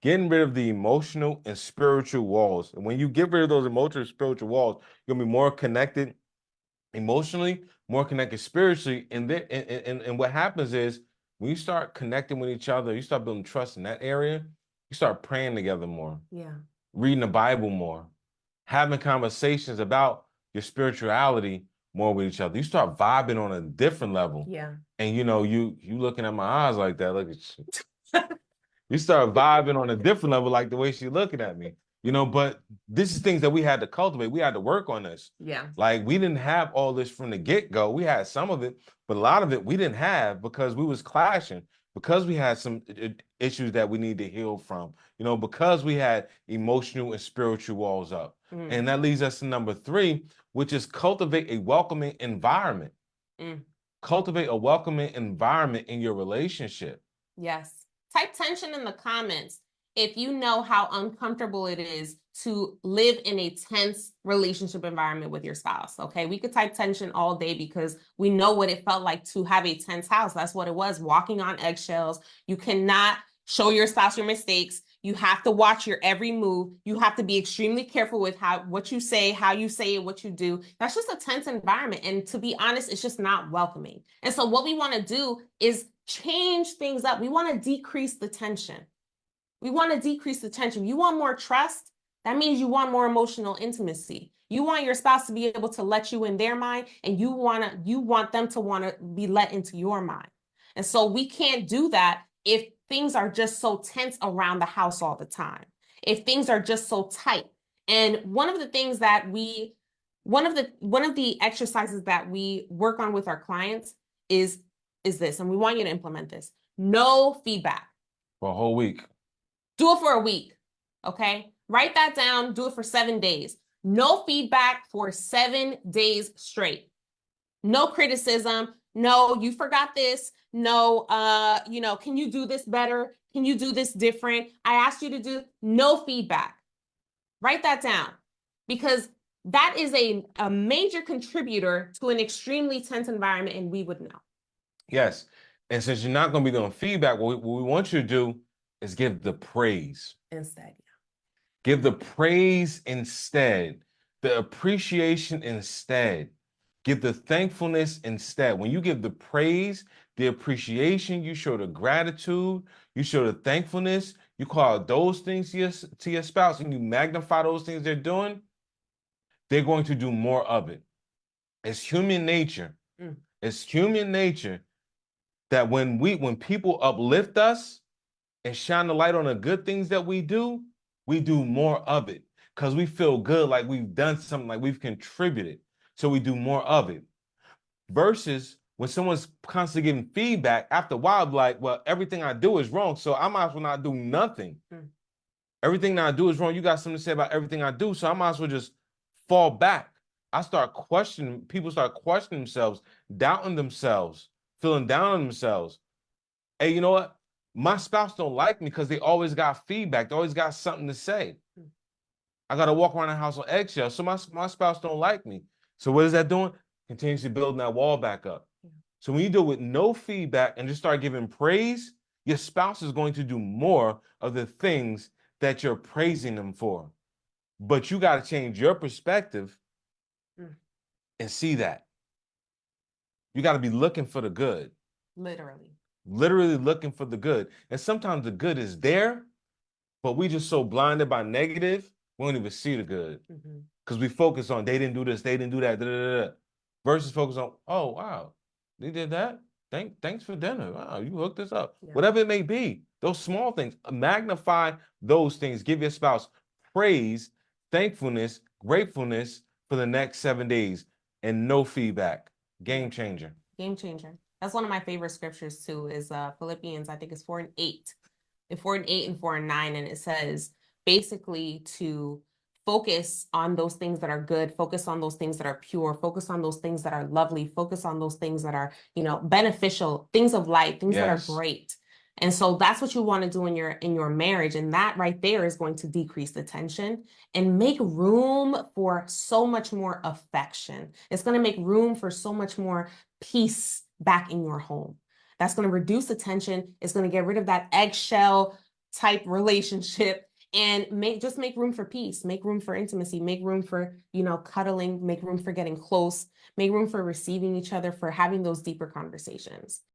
getting rid of the emotional and spiritual walls. And when you get rid of those emotional and spiritual walls, you're gonna be more connected emotionally, more connected spiritually. And what happens is when you start connecting with each other, you start building trust in that area, you start praying together more, reading the Bible more, having conversations about your spirituality more with each other. You start vibing on a different level. Yeah. And you looking at my eyes like that. Look at you. You start vibing on a different level, like the way she's looking at me. But this is things that we had to cultivate. We had to work on this. Yeah. Like we didn't have all this from the get-go. We had some of it, but a lot of it we didn't have because we was clashing, because we had some issues that we need to heal from, because we had emotional and spiritual walls up. And that leads us to number 3, which is cultivate a welcoming environment. Cultivate a welcoming environment in your relationship. Yes. Type tension in the comments if you know how uncomfortable it is to live in a tense relationship environment with your spouse. Okay, we could type tension all day because we know what it felt like to have a tense house. That's what it was, walking on eggshells. You cannot show your spouse your mistakes. You have to watch your every move. You have to be extremely careful with what you say, how you say it, what you do. That's just a tense environment. And to be honest, it's just not welcoming. And so what we want to do is change things up. We want to decrease the tension. We want to decrease the tension. You want more trust? That means you want more emotional intimacy. You want your spouse to be able to let you in their mind, and you want them to want to be let into your mind. And so we can't do that if things are just so tense around the house all the time. If things are just so tight. And one of the things that one of the exercises that we work on with our clients is this, and we want you to implement this. No feedback. For a whole week. Do it for a week, okay? Write that down, do it for 7 days. No feedback for 7 days straight. No criticism. No, you forgot this. No, can you do this better? Can you do this different? I asked you to do no feedback. Write that down, because that is a major contributor to an extremely tense environment, and we would know. Yes. And since you're not going to be doing feedback, what we want you to do is give the praise. Instead, yeah. Give the praise instead. The appreciation instead. Give the thankfulness instead. When you give the praise, the appreciation, you show the gratitude, you show the thankfulness, you call out those things to your spouse, and you magnify those things they're doing, they're going to do more of it. It's human nature. It's human nature that when people uplift us and shine the light on the good things that we do more of it because we feel good, like we've done something, like we've contributed. So we do more of it. Versus when someone's constantly giving feedback, after a while, like, well, everything I do is wrong, so I might as well not do nothing. Everything that I do is wrong. You got something to say about everything I do, so I might as well just fall back. People start questioning themselves, doubting themselves, feeling down on themselves. Hey, you know what? My spouse don't like me because they always got feedback. They always got something to say. I got to walk around the house on eggshells. So my spouse don't like me. So what is that doing? Continuously building that wall back up. So when you do it with no feedback and just start giving praise, your spouse is going to do more of the things that you're praising them for. But you got to change your perspective and see that. You got to be looking for the good. Literally looking for the good. And sometimes the good is there, but we just so blinded by negative, we don't even see the good. Because we focus on, they didn't do this, they didn't do that, versus focus on, oh, wow, they did that? Thanks for dinner. Wow, you hooked this up. Yeah. Whatever it may be, those small things, magnify those things. Give your spouse praise, thankfulness, gratefulness for the next 7 days, and no feedback. Game changer. Game changer. That's one of my favorite scriptures too, is Philippians, I think it's 4:8. 4:8 and 4:9. And it says basically to focus on those things that are good, focus on those things that are pure, focus on those things that are lovely, focus on those things that are, beneficial, things of light, things that are great. And so that's what you want to do in your marriage. And that right there is going to decrease the tension and make room for so much more affection. It's going to make room for so much more peace back in your home. That's going to reduce the tension. It's going to get rid of that eggshell type relationship, and make room for peace, make room for intimacy, make room for, cuddling, make room for getting close, make room for receiving each other, for having those deeper conversations.